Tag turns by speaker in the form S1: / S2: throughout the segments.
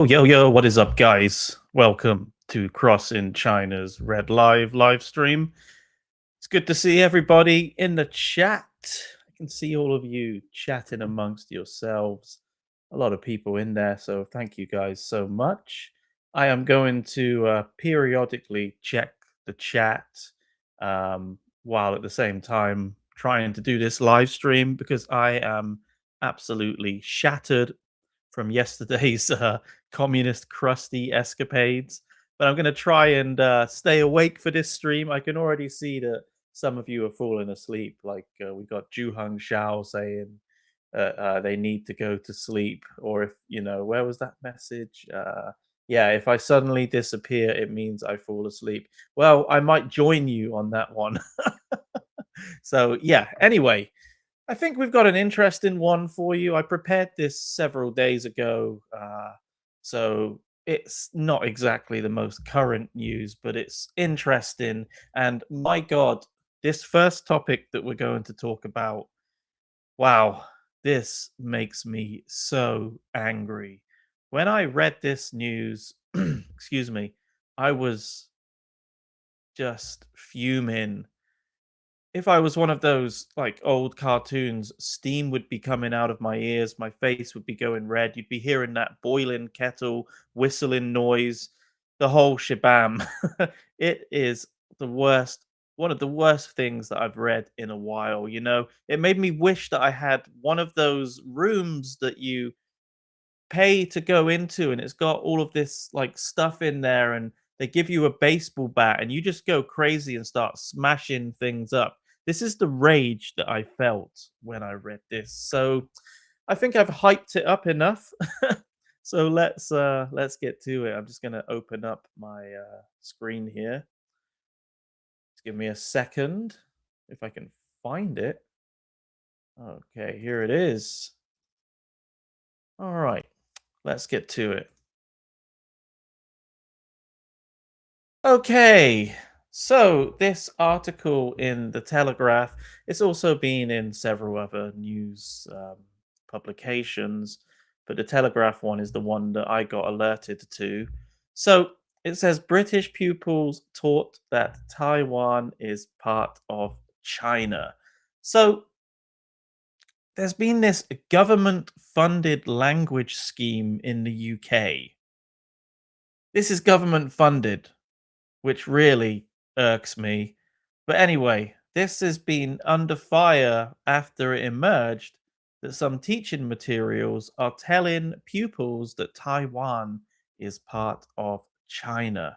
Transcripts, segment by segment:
S1: Oh, yo, yo, what is up, guys? Welcome to Cross in China's Red live stream. It's good to see everybody in the chat. I can see all of you chatting amongst yourselves. A lot of people in there, so thank you guys so much. I am going to periodically check the chat while at the same time trying to do this live stream because I am absolutely shattered from yesterday's communist crusty escapades. But I'm going to try and stay awake for this stream. I can already see that some of you are falling asleep. Like we got Ju Hung Shao saying they need to go to sleep. Or if, where was that message? Yeah, if I suddenly disappear, it means I fall asleep. Well, I might join you on that one. So, yeah, anyway, I think we've got an interesting one for you. I prepared this several days ago, so it's not exactly the most current news, but it's interesting. And my God, this first topic that we're going to talk about, wow, this makes me so angry. When I read this news, excuse me, I was just fuming. If I was one of those, like, old cartoons, steam would be coming out of my ears, my face would be going red, you'd be hearing that boiling kettle, whistling noise, the whole shebam. It is the worst one of the worst things that I've read in a while, you know? It made me wish that I had one of those rooms that you pay to go into, and it's got all of this like stuff in there, and they give you a baseball bat and you just go crazy and start smashing things up. This is the rage that I felt when I read this. So I think I've hyped it up enough. So let's get to it. I'm just going to open up my screen here. Just give me a second if I can find it. Okay, here it is. All right. Let's get to it. Okay, so this article in the Telegraph, it's also been in several other news publications, but the Telegraph one is the one that I got alerted to. So it says British pupils taught that Taiwan is part of China. So there's been this government funded language scheme in the UK. This is government funded, which really irks me. But anyway, this has been under fire after it emerged that some teaching materials are telling pupils that Taiwan is part of China.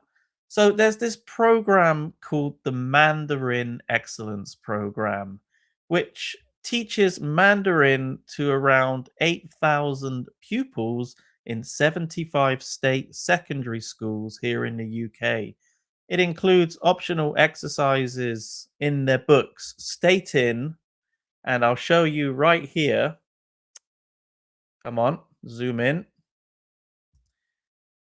S1: So there's this program called the Mandarin Excellence Program, which teaches Mandarin to around 8,000 pupils in 75 state secondary schools here in the UK. It includes optional exercises in their books stating, and I'll show you right here. Come on, zoom in.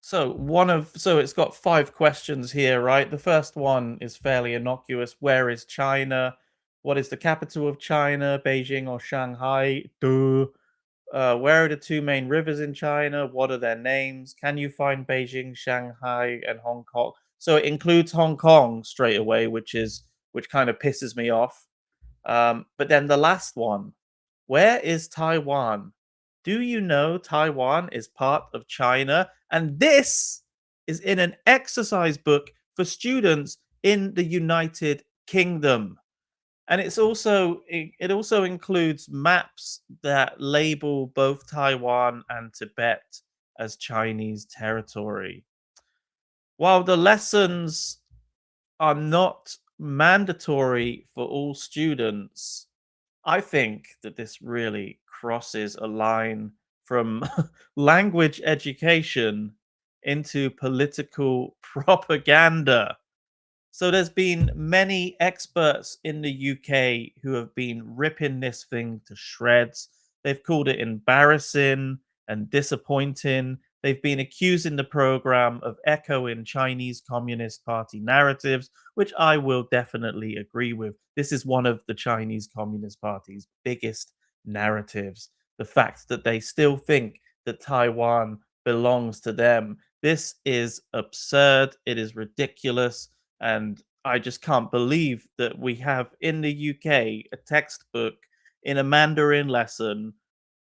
S1: So it's got 5 questions here, right? The first one is fairly innocuous. Where is China? What is the capital of China? Beijing or Shanghai? Duh. Where are the two main rivers in China? What are their names? Can you find Beijing, Shanghai, and Hong Kong? So it includes Hong Kong straight away, which kind of pisses me off. But then the last one, where is Taiwan? Do you know Taiwan is part of China? And this is in an exercise book for students in the United Kingdom. And it also includes maps that label both Taiwan and Tibet as Chinese territory. While the lessons are not mandatory for all students, I think that this really crosses a line from language education into political propaganda. So there's been many experts in the UK who have been ripping this thing to shreds. They've called it embarrassing and disappointing. They've been accusing the program of echoing Chinese Communist Party narratives, which I will definitely agree with. This is one of the Chinese Communist Party's biggest narratives. The fact that they still think that Taiwan belongs to them. This is absurd. It is ridiculous. And I just can't believe that we have in the UK a textbook in a Mandarin lesson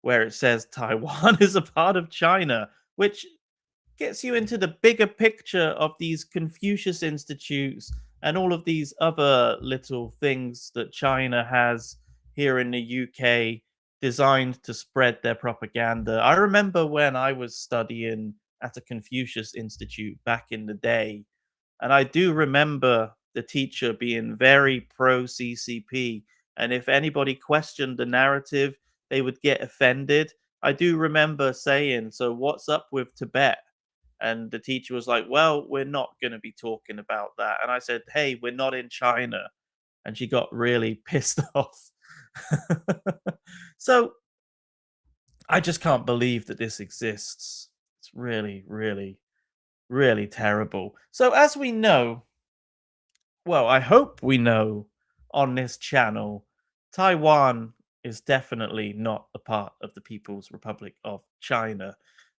S1: where it says Taiwan is a part of China, which gets you into the bigger picture of these Confucius Institutes and all of these other little things that China has here in the UK designed to spread their propaganda. I remember when I was studying at a Confucius Institute back in the day, and I do remember the teacher being very pro CCP. And if anybody questioned the narrative, they would get offended. I do remember saying, "So, what's up with Tibet?" And the teacher was like, "Well, we're not going to be talking about that." And I said, "Hey, we're not in China." And she got really pissed off. So I just can't believe that this exists. It's really, really, really terrible. So, as we know, well, I hope we know on this channel, Taiwan is definitely not a part of the People's Republic of China.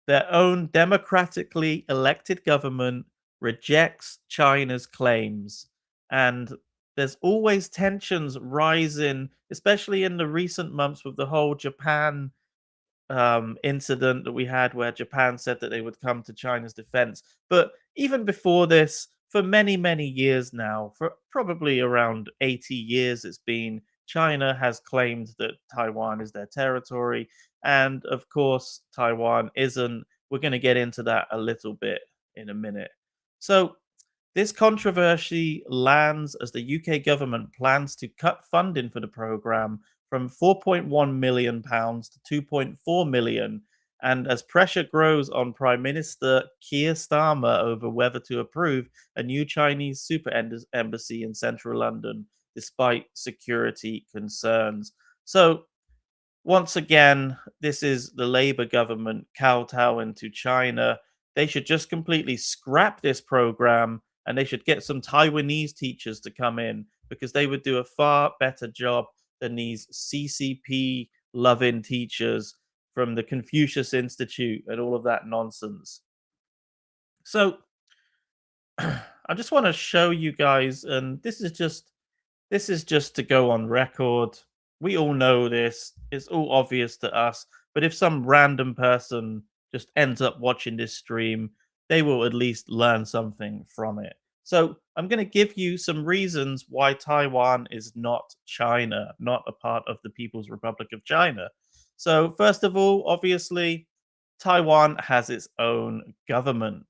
S1: Their own democratically elected government rejects China's claims. And there's always tensions rising, especially in the recent months with the whole Japan incident that we had where Japan said that they would come to China's defense. But even before this, for many, many years now, for probably around 80 years, it's been China has claimed that Taiwan is their territory. And of course, Taiwan isn't. We're going to get into that a little bit in a minute. So, this controversy lands as the UK government plans to cut funding for the programme from £4.1 million to £2.4 million. And as pressure grows on Prime Minister Keir Starmer over whether to approve a new Chinese embassy in central London, despite security concerns. So, once again, this is the Labour government kowtowing to China. They should just completely scrap this program and they should get some Taiwanese teachers to come in because they would do a far better job than these CCP loving teachers from the Confucius Institute and all of that nonsense. So, I just want to show you guys, and this is just to go on record. We all know this. It's all obvious to us. But if some random person just ends up watching this stream, they will at least learn something from it. So I'm going to give you some reasons why Taiwan is not China, not a part of the People's Republic of China. So, first of all, obviously, Taiwan has its own government.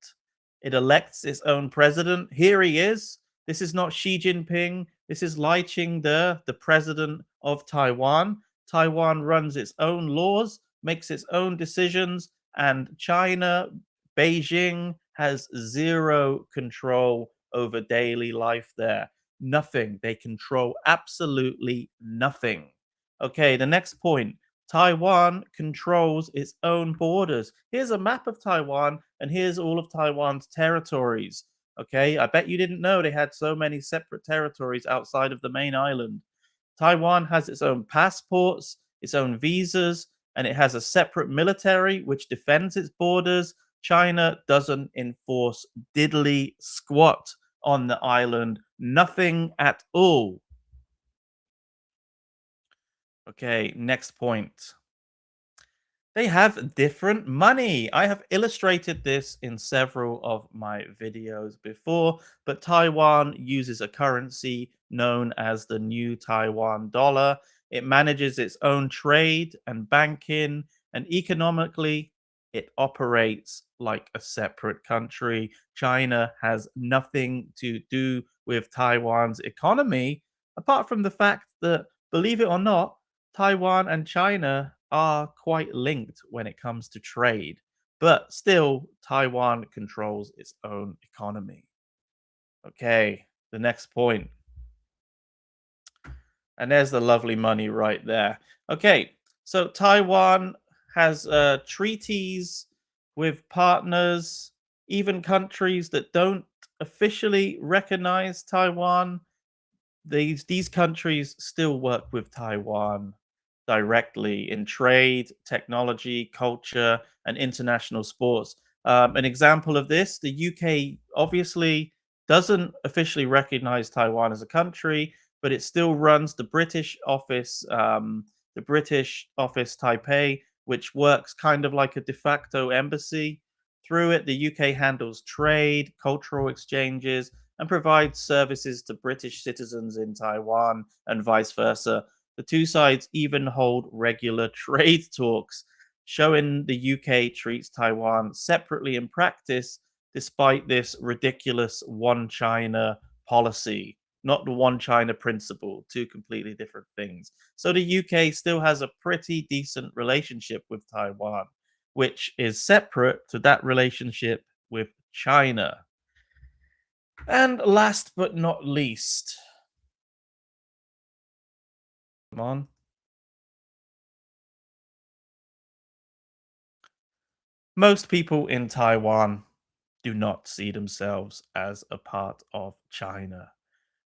S1: It elects its own president. Here he is. This is not Xi Jinping. This is Lai Ching-te, the president of Taiwan. Taiwan runs its own laws, makes its own decisions, and China, Beijing, has zero control over daily life there. Nothing. They control absolutely nothing. Okay, the next point. Taiwan controls its own borders. Here's a map of Taiwan, and here's all of Taiwan's territories. Okay, I bet you didn't know they had so many separate territories outside of the main island. Taiwan has its own passports, its own visas, and it has a separate military which defends its borders. China doesn't enforce diddly squat on the island, nothing at all. Okay, next point. They have different money. I have illustrated this in several of my videos before, but Taiwan uses a currency known as the New Taiwan Dollar. It manages its own trade and banking, and economically, it operates like a separate country. China has nothing to do with Taiwan's economy, apart from the fact that, believe it or not, Taiwan and China are quite linked when it comes to trade, but still, Taiwan controls its own economy. Okay, the next point. And there's the lovely money right there. Okay, so Taiwan has treaties with partners, even countries that don't officially recognize Taiwan. These countries still work with Taiwan. directly in trade, technology, culture, and international sports. An example of this, the UK obviously doesn't officially recognize Taiwan as a country, but it still runs the British office Taipei, which works kind of like a de facto embassy. Through it, the UK handles trade, cultural exchanges, and provides services to British citizens in Taiwan and vice versa. The two sides even hold regular trade talks, showing the UK treats Taiwan separately in practice, despite this ridiculous one China policy. Not the one China principle, two completely different things. So the UK still has a pretty decent relationship with Taiwan, which is separate to that relationship with China. And last but not least, come on. Most people in Taiwan do not see themselves as a part of China.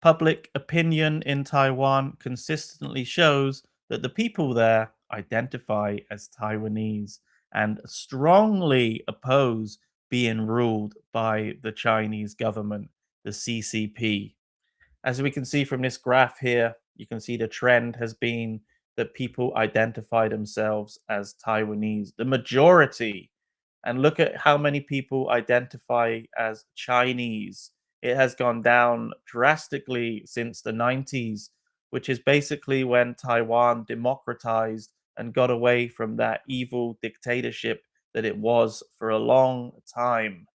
S1: Public opinion in Taiwan consistently shows that the people there identify as Taiwanese and strongly oppose being ruled by the Chinese government, the CCP. As we can see from this graph here, you can see the trend has been that people identify themselves as Taiwanese, the majority. And look at how many people identify as Chinese. It has gone down drastically since the 90s, which is basically when Taiwan democratized and got away from that evil dictatorship that it was for a long time.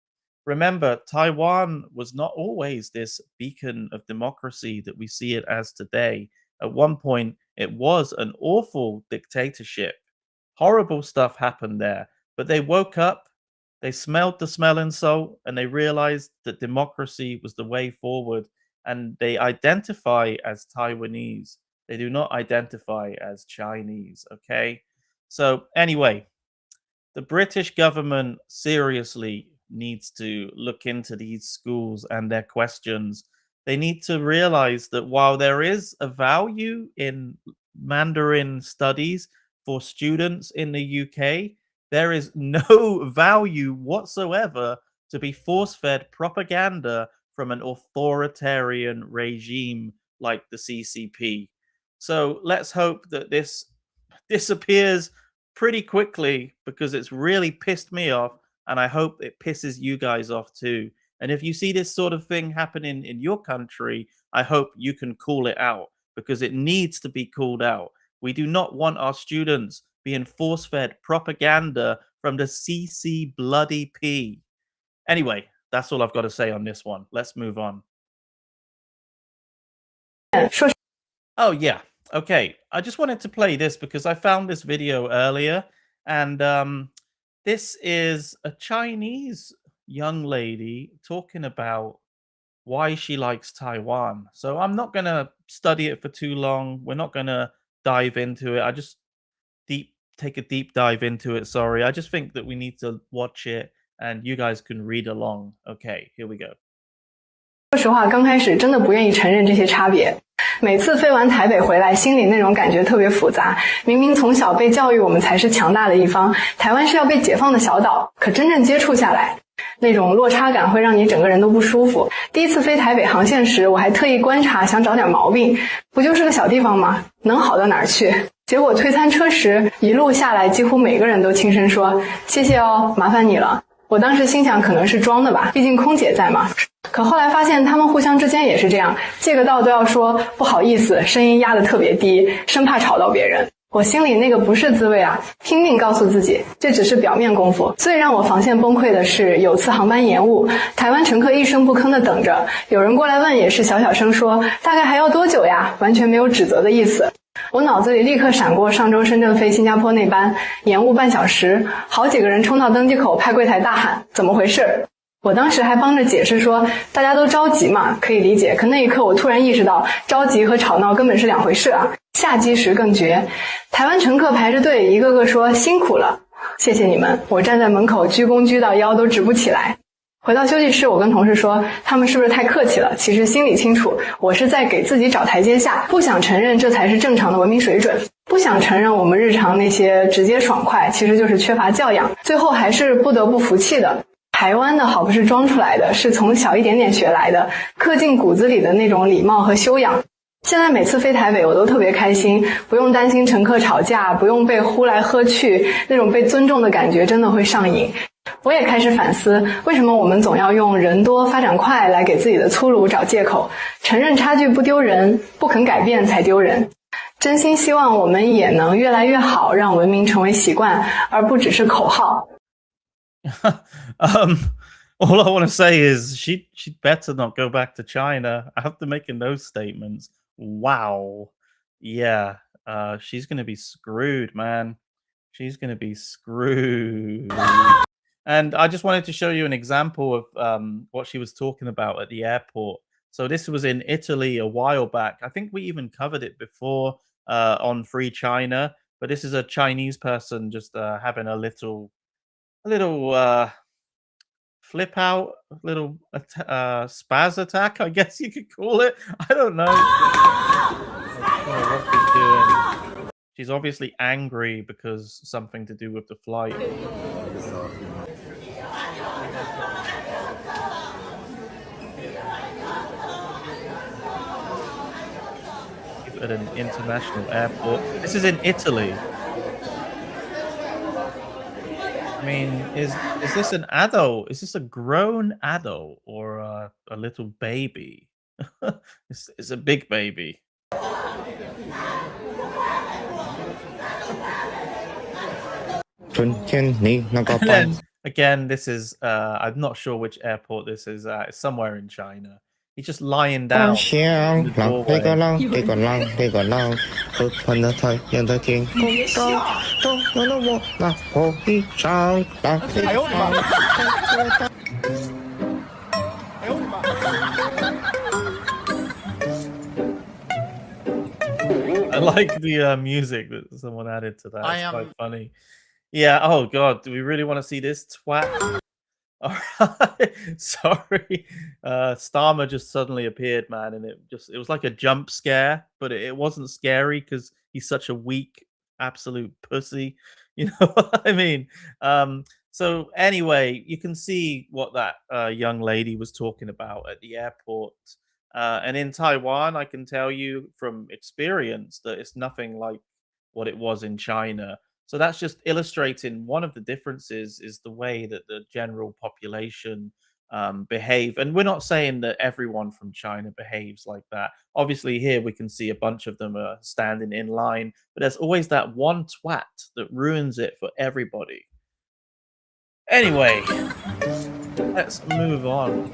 S1: Remember, Taiwan was not always this beacon of democracy that we see it as today. At one point, it was an awful dictatorship. Horrible stuff happened there, but they woke up, they smelled the smelling salt, and they realized that democracy was the way forward, and they identify as Taiwanese. They do not identify as Chinese, okay? So, anyway, the British government seriously needs to look into these schools and their questions. They need to realize that while there is a value in Mandarin studies for students in the UK, there is no value whatsoever to be force fed propaganda from an authoritarian regime like the CCP. So let's hope that this disappears pretty quickly because it's really pissed me off, and I hope it pisses you guys off too. And if you see this sort of thing happening in your country, I hope you can call it out because it needs to be called out. We do not want our students being force fed propaganda from the CC bloody P. Anyway, that's all I've got to say on this one. Let's move on. Oh, yeah. Okay. I just wanted to play this because I found this video earlier, and this is a Chinese young lady talking about why she likes Taiwan. So I'm not going to study it for too long. We're not going to dive into it. I just take a deep dive into it. Sorry. I just think that we need to watch it and you guys can read along. Okay, here we go.
S2: 说实话，刚开始真的不愿意承认这些差别。每次飞完台北回来，心里那种感觉特别复杂。明明从小被教育我们才是强大的一方，台湾是要被解放的小岛，可真正接触下来，那种落差感会让你整个人都不舒服。第一次飞台北航线时，我还特意观察，想找点毛病，不就是个小地方吗？能好到哪儿去？结果推餐车时，一路下来，几乎每个人都轻声说：“谢谢哦，麻烦你了。”我当时心想可能是装的吧，毕竟空姐在嘛。可后来发现他们互相之间也是这样，借个道都要说不好意思，声音压得特别低，生怕吵到别人。我心里那个不是滋味啊，拼命告诉自己这只是表面功夫。最让我防线崩溃的是有次航班延误，台湾乘客一声不吭地等着，有人过来问也是小小声说大概还要多久呀，完全没有指责的意思。我脑子里立刻闪过上周深圳飞新加坡那班，延误半小时，好几个人冲到登机口拍柜台大喊怎么回事。我当时还帮着解释说大家都着急嘛，可以理解，可那一刻我突然意识到着急和吵闹根本是两回事啊。下机时更绝，台湾乘客排着队一个个说辛苦了，谢谢你们。我站在门口鞠躬鞠到腰都直不起来。回到休息室，我跟同事说他们是不是太客气了，其实心里清楚我是在给自己找台阶下，不想承认这才是正常的文明水准。不想承认我们日常那些直接爽快，其实就是缺乏教养。最后还是不得不服气的，台湾的好不是装出来的，是从小一点点学来的，刻进骨子里的那种礼貌和修养。现在每次飞台北我都特别开心，不用担心乘客吵架，不用被呼来喝去，那种被尊重的感觉真的会上瘾。我也开始反思，为什么我们总要用人多发展快来给自己的粗鲁找借口？承认差距不丢人，不肯改变才丢人。真心希望我们也能越来越好，让文明成为习惯，而不只是口号。
S1: All I want to say is she'd better not go back to China after making those statements. Wow. Yeah. She's gonna be screwed, man. She's gonna be screwed. And I just wanted to show you an example of what she was talking about at the airport. So this was in Italy a while back. I think we even covered it before on Free China. But this is a Chinese person just having a little flip out, a little spaz attack, I guess you could call it. I don't know. I don't know what she's doing. She's obviously angry because something to do with the flight. At an international airport. This is in Italy. I mean, is this an adult? Is this a grown adult or a little baby? It's a big baby.
S3: 春天你那个
S1: And
S3: 白
S1: then again, this is I'm not sure which airport this is at. It's somewhere in China. He's just lying
S3: 大
S1: down
S3: 象
S1: in the
S3: 狼，这个
S1: doorway.
S3: 狼，这个狼，这个狼，和宽的太阳的天空高，都有了我那火一场，狼这个狼。
S1: I like the music that someone added to that.
S4: I
S1: It's
S4: am-
S1: quite funny. Yeah. Oh God, do we really want to see this twat? All right. Sorry. Starmer just suddenly appeared, man, and it was like a jump scare, but it wasn't scary because he's such a weak, absolute pussy. You know what I mean? So anyway, you can see what that young lady was talking about at the airport. And in Taiwan, I can tell you from experience that it's nothing like what it was in China. So that's just illustrating one of the differences is the way that the general population behave. And we're not saying that everyone from China behaves like that. Obviously, here we can see a bunch of them are standing in line, but there's always that one twat that ruins it for everybody. Anyway, let's move on.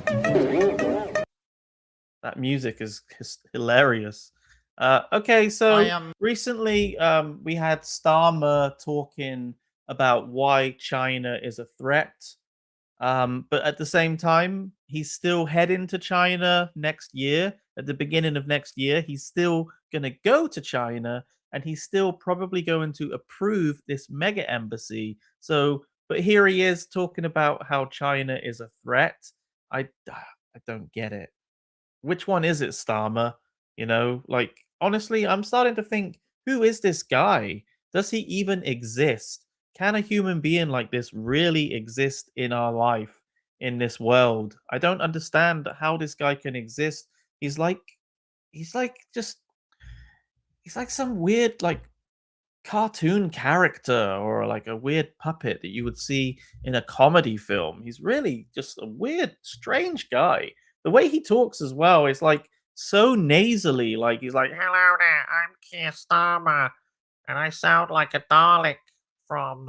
S1: That music is hilarious. Okay, so
S4: I am-
S1: recently we had Starmer talking about why China is a threat. But at the same time, he's still heading to China next year. At the beginning of next year, he's still going to go to China and he's still probably going to approve this mega embassy. So, but here he is talking about how China is a threat. I don't get it. Which one is it, Starmer? You know, like honestly, I'm starting to think, who is this guy? Does he even exist? Can a human being like this really exist in our life, in this world? I don't understand how this guy can exist. He's like just he's like some weird like cartoon character or like a weird puppet that you would see in a comedy film. He's really just a weird, strange guy. The way he talks as well is like so nasally, like he's like, "Hello there, I'm Keir Starmer, and I sound like a Dalek from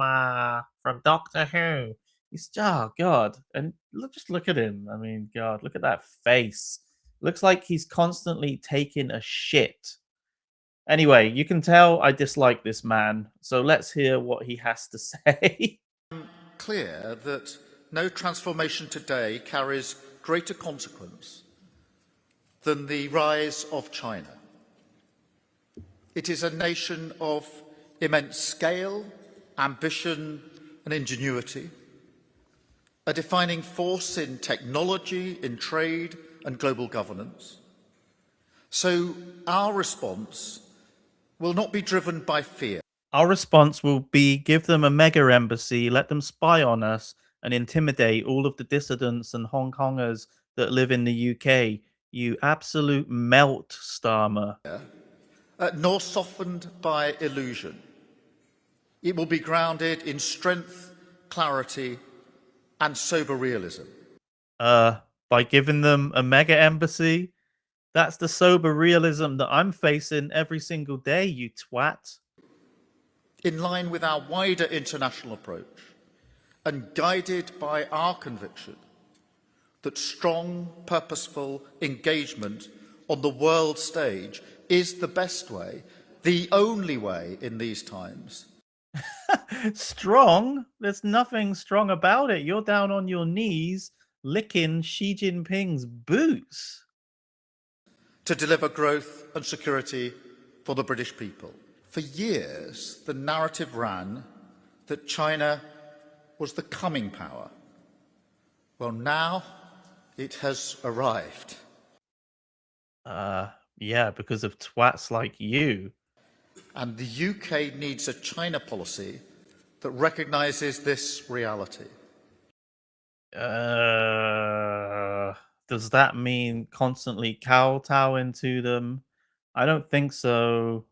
S1: Doctor Who." He's oh god, and just look at him. I mean, God, look at that face. Looks like he's constantly taking a shit. Anyway, you can tell I dislike this man, so let's hear what he has to say.
S4: Clear that no transformation today carries greater consequence than the rise of China. It is a nation of immense scale, ambition, and ingenuity, a defining force in technology, in trade, and global governance. So our response will not be driven by fear.
S1: Our response will be give them a mega embassy, let them spy on us, and intimidate all of the dissidents and Hong Kongers that live in the UK. You absolute melt, Starmer.
S4: Nor softened by illusion. It will be grounded in strength, clarity, and sober realism.
S1: By giving them a mega embassy? That's the sober realism that I'm facing every single day, you twat.
S4: In line with our wider international approach and guided by our conviction that strong, purposeful engagement on the world stage is the best way, the only way in these times.
S1: Strong? There's nothing strong about it. You're down on your knees licking Xi Jinping's boots.
S4: To deliver growth and security for the British people. For years, the narrative ran that China was the coming power. Well, now it has arrived.
S1: Yeah, because of twats like you.
S4: And the UK needs a China policy that recognises this reality.
S1: Does that mean constantly kowtowing to them? I don't think so.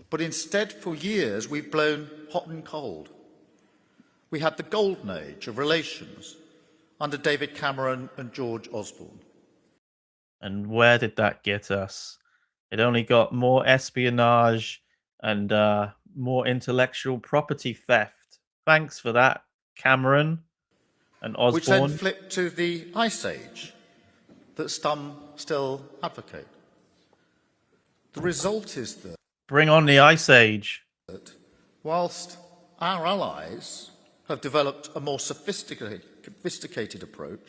S4: But instead, for years, we've blown hot and cold. We had the golden age of relations under David Cameron and George Osborne.
S1: And where did that get us? It only got more espionage and more intellectual property theft. Thanks for that, Cameron and Osborne.
S4: Which then flipped to the Ice Age that some still advocate. The result is that
S1: Bring on the Ice Age.
S4: Whilst our allies have developed a more sophisticated approach,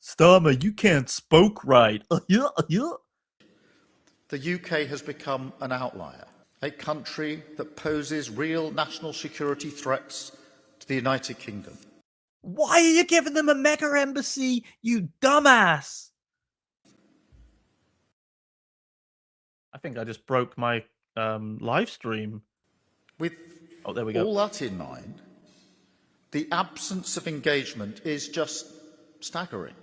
S1: Starmer, you can't spoke right.
S4: the UK has become an outlier, a country that poses real national security threats to the United Kingdom.
S1: Why are you giving them a mega embassy, you dumbass? I think I just broke my live stream.
S4: With
S1: there we go.
S4: all that in mind, the absence of engagement is just staggering.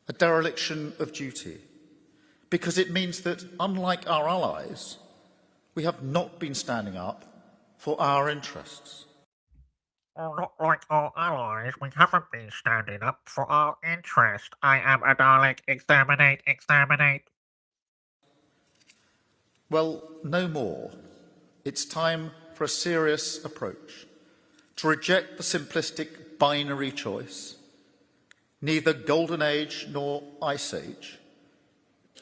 S4: A dereliction of duty. Because it means that, unlike our allies, we have not been standing up for our interests.
S5: Oh, not like our allies, we haven't been standing up for our interest. I am a Dalek. Exterminate, exterminate.
S4: Well, no more. It's time for a serious approach, to reject the simplistic binary choice, neither Golden Age nor Ice Age,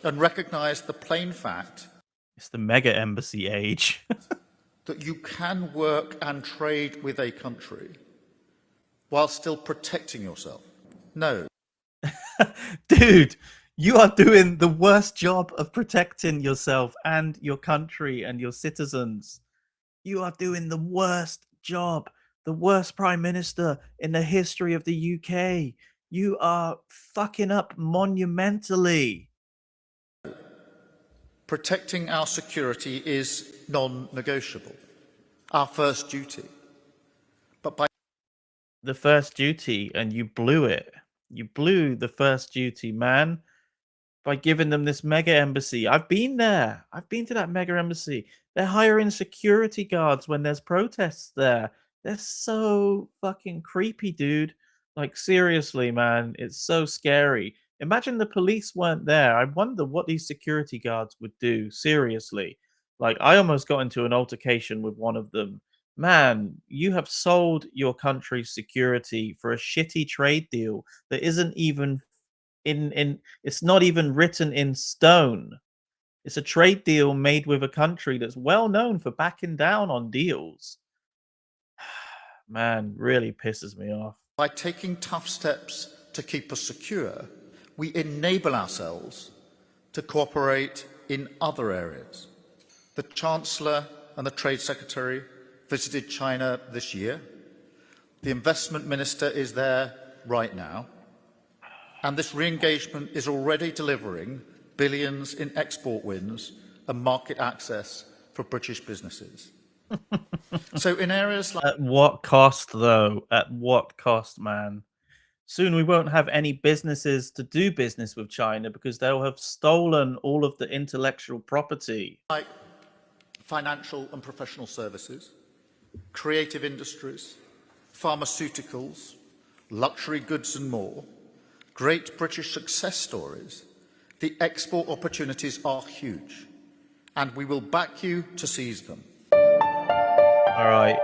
S4: and recognise the plain fact
S1: it's the mega embassy age.
S4: that you can work and trade with a country while still protecting yourself. No.
S1: Dude, you are doing the worst job of protecting yourself and your country and your citizens. You are doing the worst job, the worst prime minister in the history of the UK. You are fucking up monumentally.
S4: Protecting our security is non-negotiable, our first duty. But by
S1: the first duty, and you blew it. You blew the first duty, man, by giving them this mega embassy. I've been there. I've been to that mega embassy. They're hiring security guards when there's protests there. They're so fucking creepy, dude. Like, seriously, man, it's so scary. Imagine the police weren't there. I wonder what these security guards would do. Seriously. Like, I almost got into an altercation with one of them. Man, you have sold your country's security for a shitty trade deal that isn't even it's not even written in stone. It's a trade deal made with a country that's well known for backing down on deals. Man, really pisses me off.
S4: By taking tough steps to keep us secure, we enable ourselves to cooperate in other areas. The Chancellor and the Trade Secretary visited China this year. The Investment Minister is there right now. And this re-engagement is already delivering billions in export wins and market access for British businesses. So in areas like
S1: At what cost, though? At what cost, man? Soon we won't have any businesses to do business with China because they'll have stolen all of the intellectual property.
S4: financial and professional services, creative industries, pharmaceuticals, luxury goods and more, great British success stories, the export opportunities are huge, and we will back you to seize them.
S1: All right.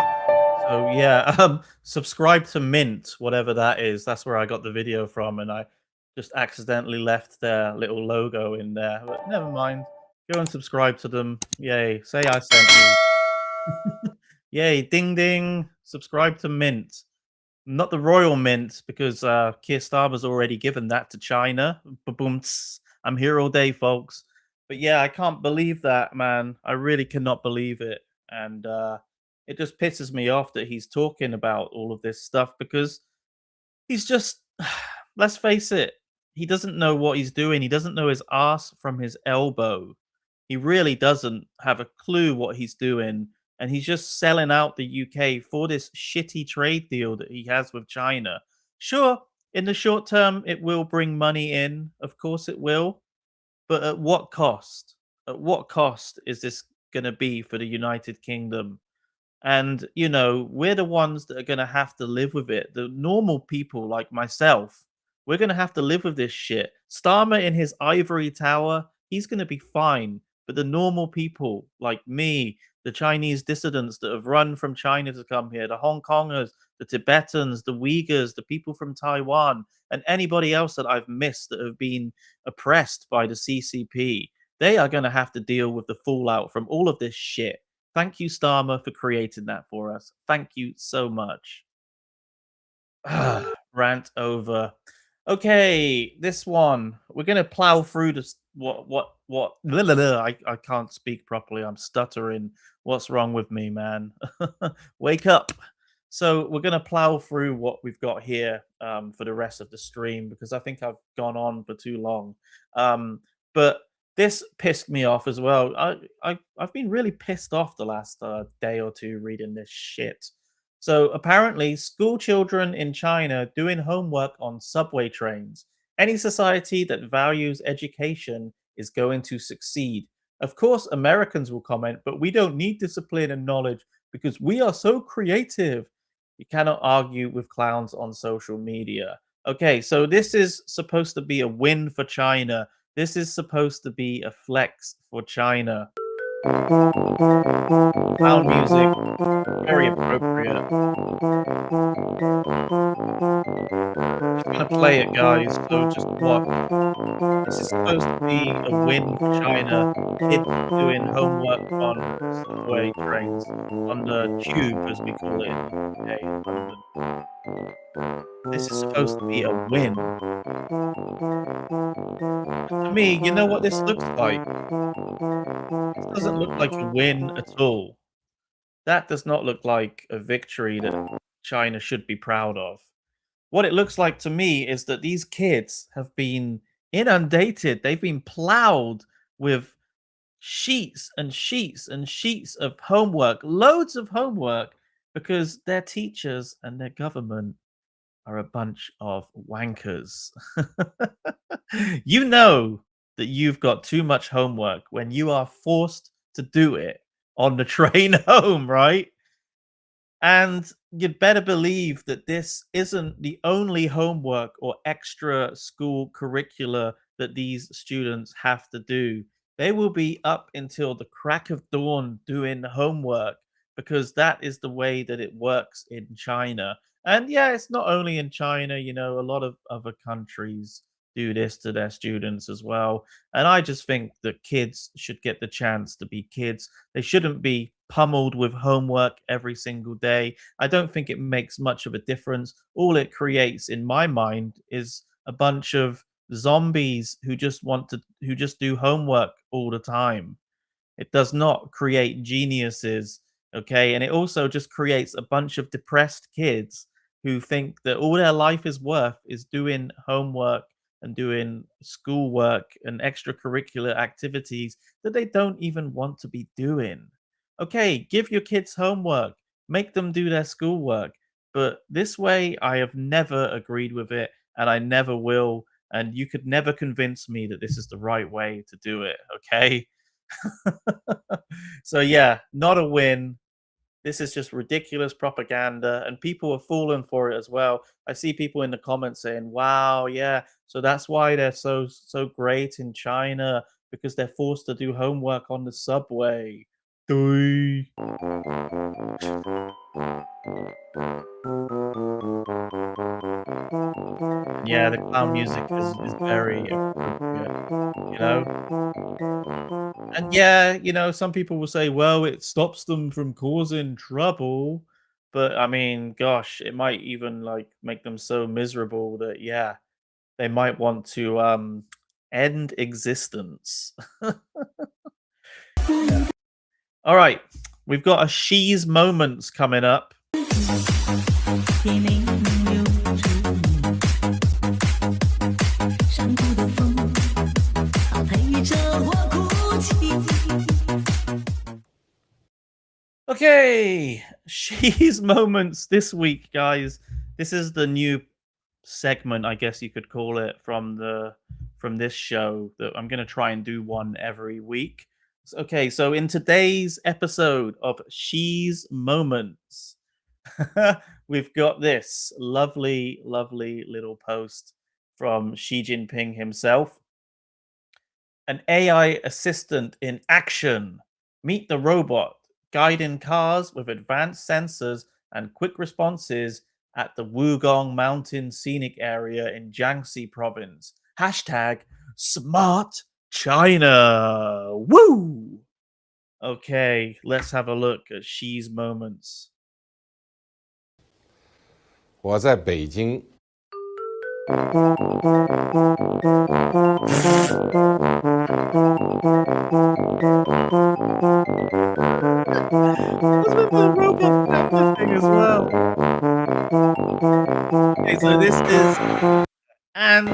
S1: So yeah, subscribe to Mint, whatever that is. That's where I got the video from, and I just accidentally left their little logo in there. But never mind. Go and subscribe to them. Yay. Say I sent you. Yay, ding ding. Subscribe to Mint. Not the Royal Mint, because Keir Starmer's already given that to China. Ba-boom. I'm here all day, folks. But yeah, I can't believe that, man. I really cannot believe it. And it just pisses me off that he's talking about all of this stuff because he's just, let's face it, he doesn't know what he's doing. He doesn't know his ass from his elbow. He really doesn't have a clue what he's doing. And he's just selling out the UK for this shitty trade deal that he has with China. Sure, in the short term, it will bring money in. Of course, it will. But at what cost? At what cost is this going to be for the United Kingdom? And, you know, we're the ones that are going to have to live with it. The normal people like myself, we're going to have to live with this shit. Starmer in his ivory tower, he's going to be fine. But the normal people like me, the Chinese dissidents that have run from China to come here, the Hong Kongers, the Tibetans, the Uyghurs, the people from Taiwan, and anybody else that I've missed that have been oppressed by the CCP, they are going to have to deal with the fallout from all of this shit. Thank you, Starmer, for creating that for us. Thank you so much. Rant over. Okay, this one. We're gonna plow through this. What? I can't speak properly. I'm stuttering. What's wrong with me, man? Wake up. So we're gonna plow through what we've got here for the rest of the stream because I think I've gone on for too long. But this pissed me off as well. I've been really pissed off the last day or two reading this shit. So apparently, school children in China doing homework on subway trains. Any society that values education is going to succeed. Of course, Americans will comment, but we don't need discipline and knowledge because we are so creative. You cannot argue with clowns on social media. Okay, so this is supposed to be a win for China. This is supposed to be a flex for China. Clown music, very appropriate. Just gonna play it, guys, so just watch. This is supposed to be a win for China. Kids doing homework on subway trains, on the tube, as we call it in the UK in London. This is supposed to be a win. To me, you know what this looks like? This doesn't look like a win at all. That does not look like a victory that China should be proud of. What it looks like to me is that these kids have been inundated. They've been plowed with sheets and sheets and sheets of homework, loads of homework, because their teachers and their government are a bunch of wankers. You know that you've got too much homework when you are forced to do it on the train home, right? And you'd better believe that this isn't the only homework or extra school curricula that these students have to do. They will be up until the crack of dawn doing homework because that is the way that it works in China. And yeah, it's not only in China, you know, a lot of other countries do this to their students as well. And I just think that kids should get the chance to be kids. They shouldn't be pummeled with homework every single day. I don't think it makes much of a difference. All it creates in my mind is a bunch of zombies who just do homework all the time. It does not create geniuses, okay? And it also just creates a bunch of depressed kids who think that all their life is worth is doing homework and doing schoolwork and extracurricular activities that they don't even want to be doing. Okay, give your kids homework, make them do their schoolwork. But this way, I have never agreed with it, and I never will. And you could never convince me that this is the right way to do it. Okay. So, yeah, not a win. This is just ridiculous propaganda, and people are falling for it as well. I see people in the comments saying, "Wow, yeah, so that's why they're so great in China because they're forced to do homework on the subway." Doi. Yeah, the clown music is very appropriate, you know? And yeah, some people will say, "Well, it stops them from causing trouble." But I mean, gosh, it might even like make them so miserable that yeah, they might want to end existence. All right, we've got a she's moments coming up. Okay, she's moments this week, guys. This is the new segment, I guess you could call it, from this show that I'm gonna try and do one every week. Okay, so in today's episode of She's Moments, we've got this lovely, lovely little post from Xi Jinping himself. An AI assistant in action. Meet the robot, guiding cars with advanced sensors and quick responses at the Wugong Mountain Scenic Area in Jiangxi Province. Hashtag Smart China. Woo! Okay, let's have a look at Xi's moments.
S6: 我在北京
S1: What's with the robot panda thing as well? Okay, so this is and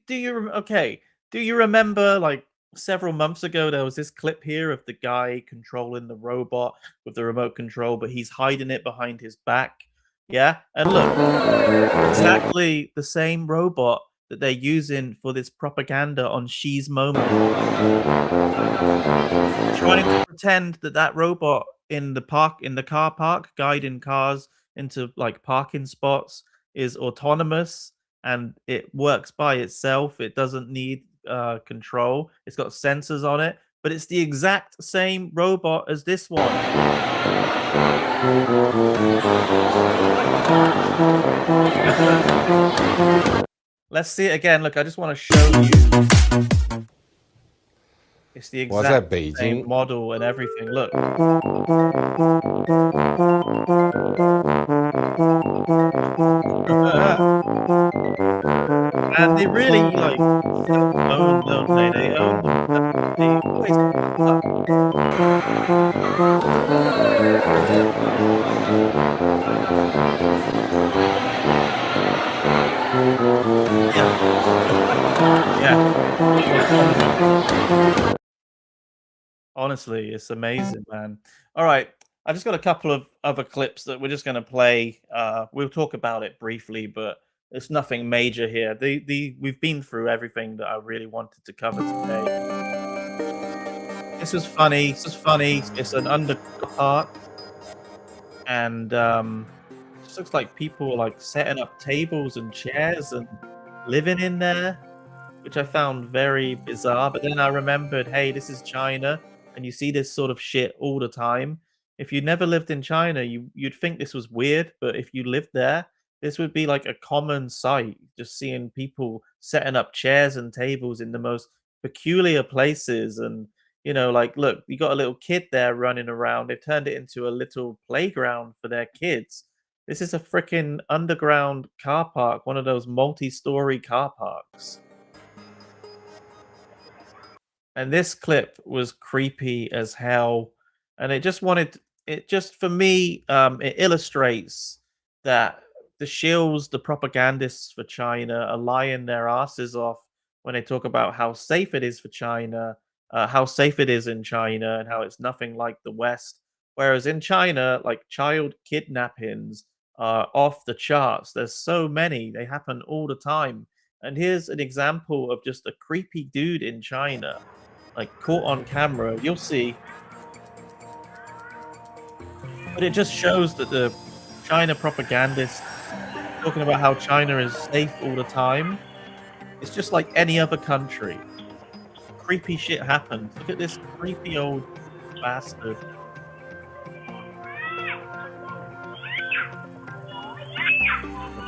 S1: do you okay? Do you remember like several months ago there was this clip here of the guy controlling the robot with the remote control, but he's hiding it behind his back. Yeah, and look, exactly the same robot that they're using for this propaganda on Xi's moment. Trying to pretend that that robot in the car park, guiding cars into like parking spots, is autonomous and it works by itself. It doesn't need control. It's got sensors on it, but it's the exact same robot as this one. Let's see it again. Look, I just want to show you. It's the
S6: 我在
S1: exact
S6: 北
S1: same
S6: 京
S1: model and everything. Look. And they really like self-own, don't they? They own themselves. They always yeah. Honestly, it's amazing, man. All right, I just got a couple of other clips that we're just going to play. We'll talk about it briefly, but it's nothing major here. We've been through everything that I really wanted to cover today. This is funny. This is funny. It's an underground park, and it just looks like people are like setting up tables and chairs and living in there, which I found very bizarre. But then I remembered, hey, this is China, and you see this sort of shit all the time. If you never lived in China, you'd think this was weird, but if you lived there, this would be like a common sight. Just seeing people setting up chairs and tables in the most peculiar places, and like, look, you got a little kid there running around. They've turned it into a little playground for their kids. This is a freaking underground car park, one of those multi-story car parks. And this clip was creepy as hell, and it just for me, it illustrates that the shills, the propagandists for China are lying their asses off when they talk about how safe it is for China, how safe it is in China, and how it's nothing like the West. Whereas in China, like child kidnappings are off the charts. There's so many, they happen all the time. And here's an example of just a creepy dude in China, like caught on camera. You'll see. But it just shows that the China propagandists talking about how China is safe all the time. It's just like any other country. Creepy shit happens. Look at this creepy old bastard.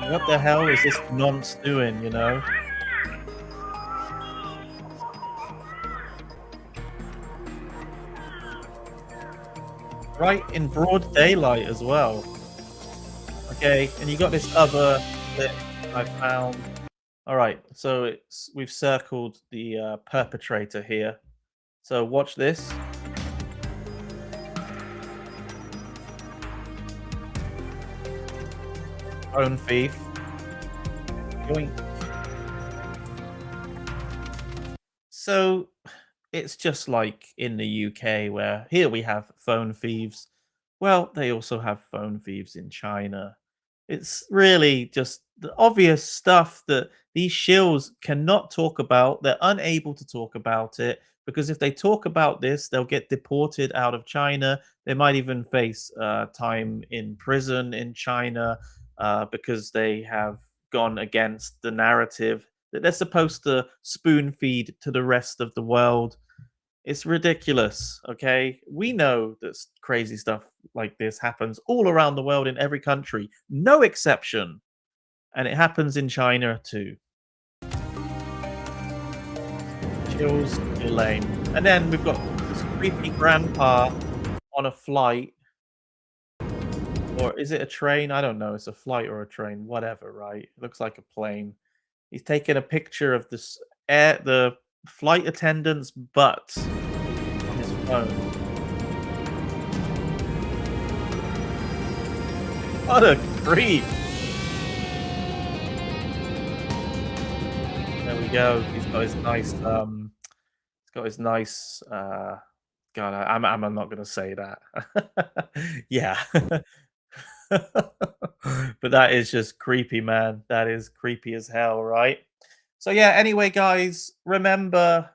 S1: What the hell is this nonce doing, you know? Right in broad daylight as well. Okay, and you got this other clip I found. Alright, so we've circled the perpetrator here. So watch this. Phone thief. Yoink. So it's just like in the UK where here we have phone thieves. Well, they also have phone thieves in China. It's really just the obvious stuff that these shills cannot talk about. They're unable to talk about it because if they talk about this, they'll get deported out of China. They might even face time in prison in China because they have gone against the narrative that they're supposed to spoon feed to the rest of the world. It's ridiculous, okay? We know that crazy stuff like this happens all around the world in every country, no exception. And it happens in China too. Chills, Elaine. And then we've got this creepy grandpa on a flight. Or is it a train? I don't know. It's a flight or a train, whatever, right? It looks like a plane. He's taking a picture of the flight attendant's butt on his phone. What a creep! There we go. He's got his nice. He's got his nice. God, I'm not gonna say that. Yeah. But that is just creepy, man. That is creepy as hell, right? So yeah, anyway, guys, remember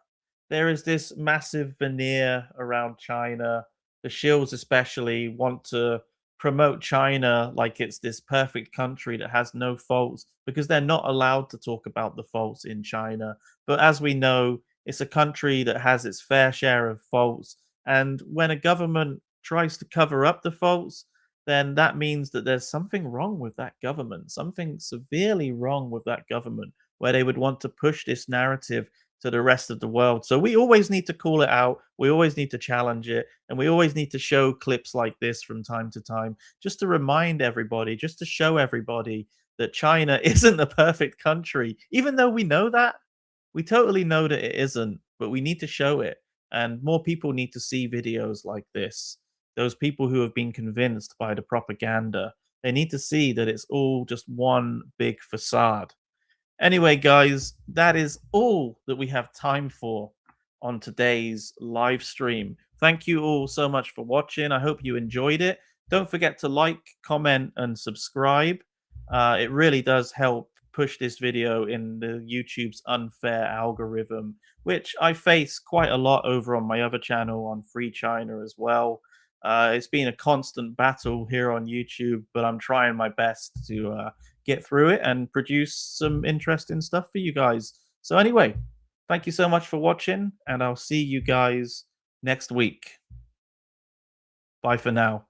S1: there is this massive veneer around China. The shills especially want to promote China like it's this perfect country that has no faults because they're not allowed to talk about the faults in China. But as we know, it's a country that has its fair share of faults. And when a government tries to cover up the faults, then that means that there's something wrong with that government, something severely wrong with that government, where they would want to push this narrative to the rest of the world. So we always need to call it out. We always need to challenge it. And we always need to show clips like this from time to time, just to remind everybody, just to show everybody that China isn't the perfect country. Even though we know that, we totally know that it isn't, but we need to show it. And more people need to see videos like this. Those people who have been convinced by the propaganda, they need to see that it's all just one big facade. Anyway, guys, that is all that we have time for on today's live stream. Thank you all so much for watching. I hope you enjoyed it. Don't forget to like, comment, and subscribe. It really does help push this video in the YouTube's unfair algorithm, which I face quite a lot over on my other channel on Free China as well. It's been a constant battle here on YouTube, but I'm trying my best to get through it and produce some interesting stuff for you guys. So anyway, thank you so much for watching, and I'll see you guys next week. Bye for now.